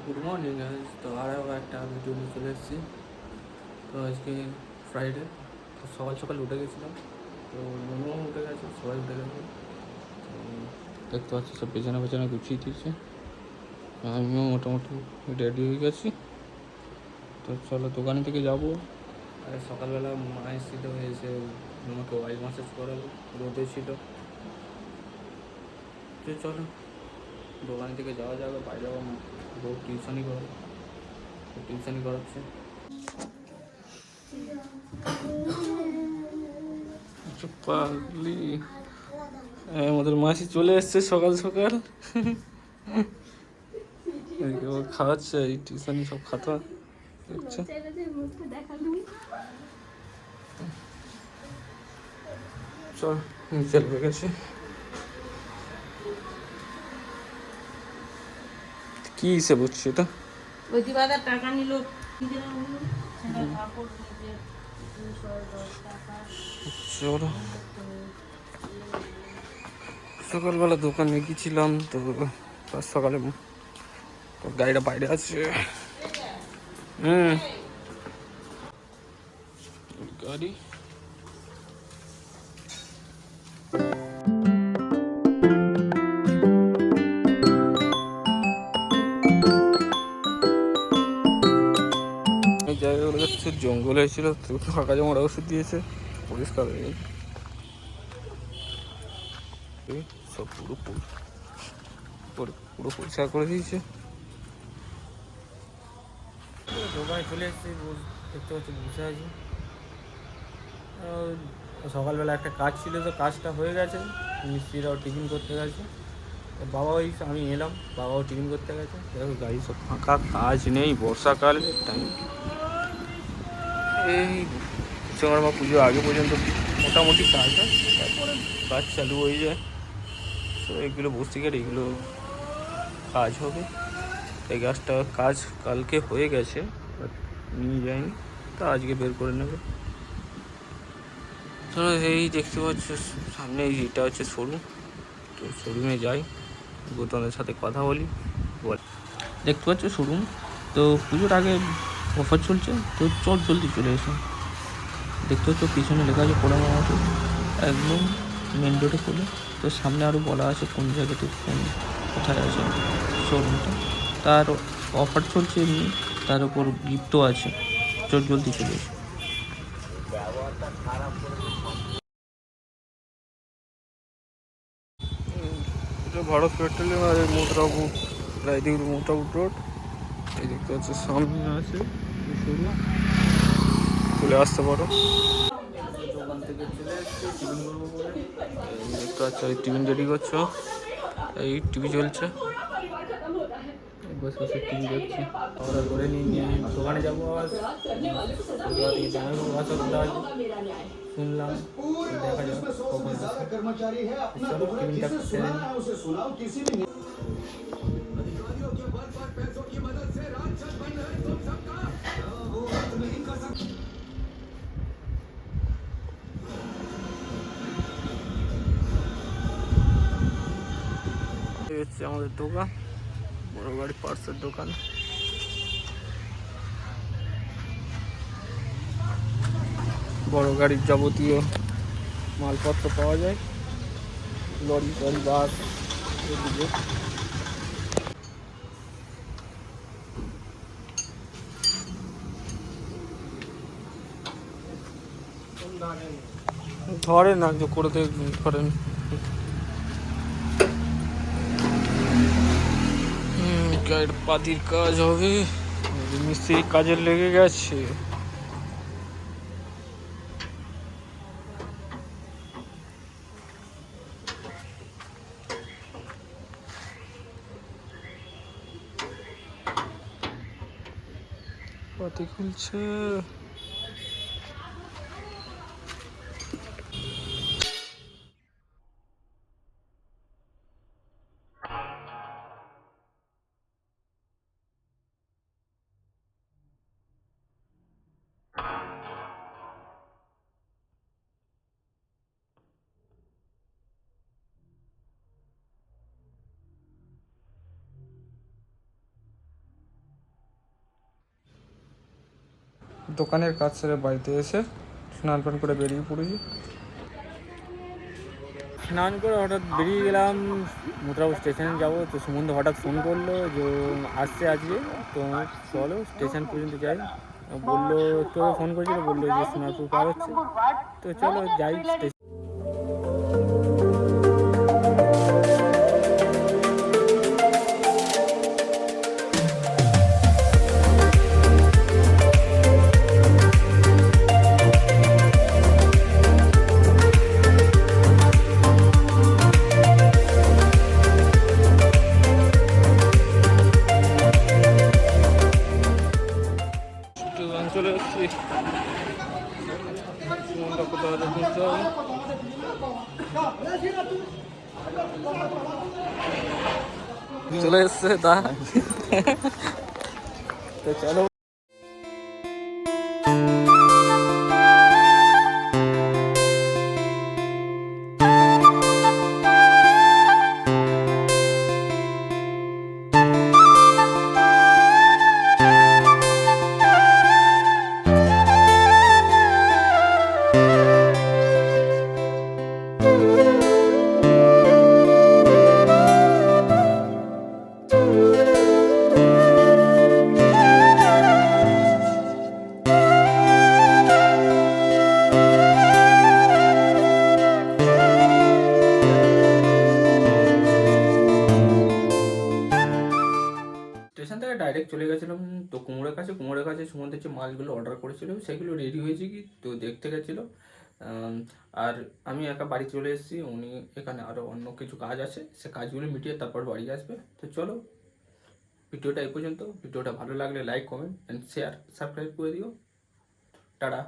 Good morning guys. তো আরও একটা ভিডিও নিয়ে চলে এসেছি। তো আজকে ফ্রাইডে, তো সকাল সকাল উঠে গেছিলাম। তো ননু উঠে গেছে, সবাই উঠে গেছে। তো দেখতে পাচ্ছি সব পেছনে পেছনে গুছিয়ে দিয়েছে, আমিও মোটামুটি রেডি হয়ে গেছি। তো চলো দোকান থেকে যাবো। আর সকালবেলা মা এসেছিল, এসে আমাকে অয়েল ম্যাসাজ করালো, রোদে ছিল। তো চলো দোকান থেকে যাওয়া যাবে। বাইরে বউ টিউশনই করে, টিউশনই করাচ্ছে। পাগলি, আমাদের মাসি চলে এসছে সকাল সকাল। ও খাওয়াচ্ছে, এই টিউশনি সব খাতা দেখছে। চল নিচে লেগে গেছে। কি হিসেব হচ্ছে এটা? টাকা নিল চলো, সকালবেলা দোকানে গেছিলাম তো, সকালে গাড়িটা বাইরে আছে। গাড়ি এই জায়গাগুলো হচ্ছে জঙ্গল হয়েছিল, তো ফাঁকা জমার ওষুধ দিয়েছে, পরিষ্কার হয়নি সব, পুরো পরিষ্কার করে দিয়েছে। দোকানে চলে এসেছি, দেখতে পাচ্ছি বসে আছি। সকালবেলা একটা কাজ ছিল, তো কাজটা হয়ে গেছে, মিস্ত্রিরাও টিফিন করতে গেছে। বাবাও আমি এলাম, বাবাও টিফিন করতে গেছে। দেখো গাড়ি সব ফাঁকা, কাজ নেই, বর্ষাকাল টাইম। এই বিশ্বকর্মা পুজো আগে পর্যন্ত মোটামুটি কাজ হয়, তারপরে কাজ চালু হয়ে যায়। তো এগুলো বসতে গেলে এগুলো কাজ হবে। এই গাছটা কাজ কালকে হয়ে গেছে, নিয়ে যায়নি, তা আজকে বের করে নেবে। তো এই দেখতে পাচ্ছ সামনে, এটা হচ্ছে শোরুম। তো শোরুমে যাই, গৌতমের সাথে কথা বলি। দেখতে পাচ্ছ শোরুম, তো পুজোর আগে অফার চলছে, তো চট জলদি চলে এসো। দেখতে পাচ্ছ পিছনে লেখা আছে পোড়ামা মতো, একদম মেন রোডে পড়ে। তো সামনে আরও বলা আছে কোন জায়গাতে, কোন কোথায় আছে শোরুমটা। তার অফার চলছে এমনি, তার উপর গিফটও আছে। চট জলদি চলে এসো। এটা ভারত পেট্রোলিয়াম, আর এই মোটরাবুট, রায়দিগুড়ি মোটরাবুট রোড। এই দেখতে পাচ্ছ সামনে আছে শোরুম, চলে আসতে পারো। দোকান থেকে চলে এসেছি টিফিন করবো বলে। দেখতে পাচ্ছ এই টিফিন রেডি করছো, এই টিভি চলছে, বসে বসে টিভি দেখছি। অর্ডার করে নিয়ে দোকানে যাবো। আবার কলকাতা থেকে জামাইবাবু আসা কথা আছে, শুনলাম, দেখা যাক কখন আসে। চলো টিফিনটা সেরে নিই। এই হচ্ছে আমাদের দোকান, বড় গাড়ি পার্টসের দোকান। বড় গাড়ির যাবতীয় মালপত্র পাওয়া যায়, লরি টরি বাস এদিকে। ধরে না যে করে ধরেন। গাড়ির পাতির কাজ হবে, মিস্ত্রি কাজে লেগে গেছে। পাতি খুলছে। দোকানের কাজ সেরে বাড়িতে এসে স্নান পান করে বেরিয়ে পড়েছি। স্নান করে হঠাৎ বেরিয়ে গেলাম, মুদ্রাপুর স্টেশনে যাবো। তো সুমন্ত হঠাৎ ফোন করলো যে আসছে আজকে, তো চলো স্টেশন পর্যন্ত যাই। বললো একটু ফোন করেছিল, বললো যে সোনারপুর পার হচ্ছে, তো চলো যাই স্টেশন। চলে এসেছি, সুমন্ত কোথাও খুঁজতে হবে। চলে এসছে তা তো চলো। স্টেশন থেকে ডাইরেক্ট চলে গেছিলাম তো কুমোরের কাছে সুমন্তের যে মাছগুলো অর্ডার করেছিল সেগুলো রেডি হয়েছে কি তো দেখতে গেছিলো। আর আমি একা বাড়ি চলে এসেছি, উনি এখানে আরও অন্য কিছু কাজ আছে, সে কাজগুলো মিটিয়ে তারপর বাড়ি আসবে। তো চলো ভিডিওটা এই পর্যন্ত। ভিডিওটা ভালো লাগলে like, comment and share, subscribe করে দিও। টাটা।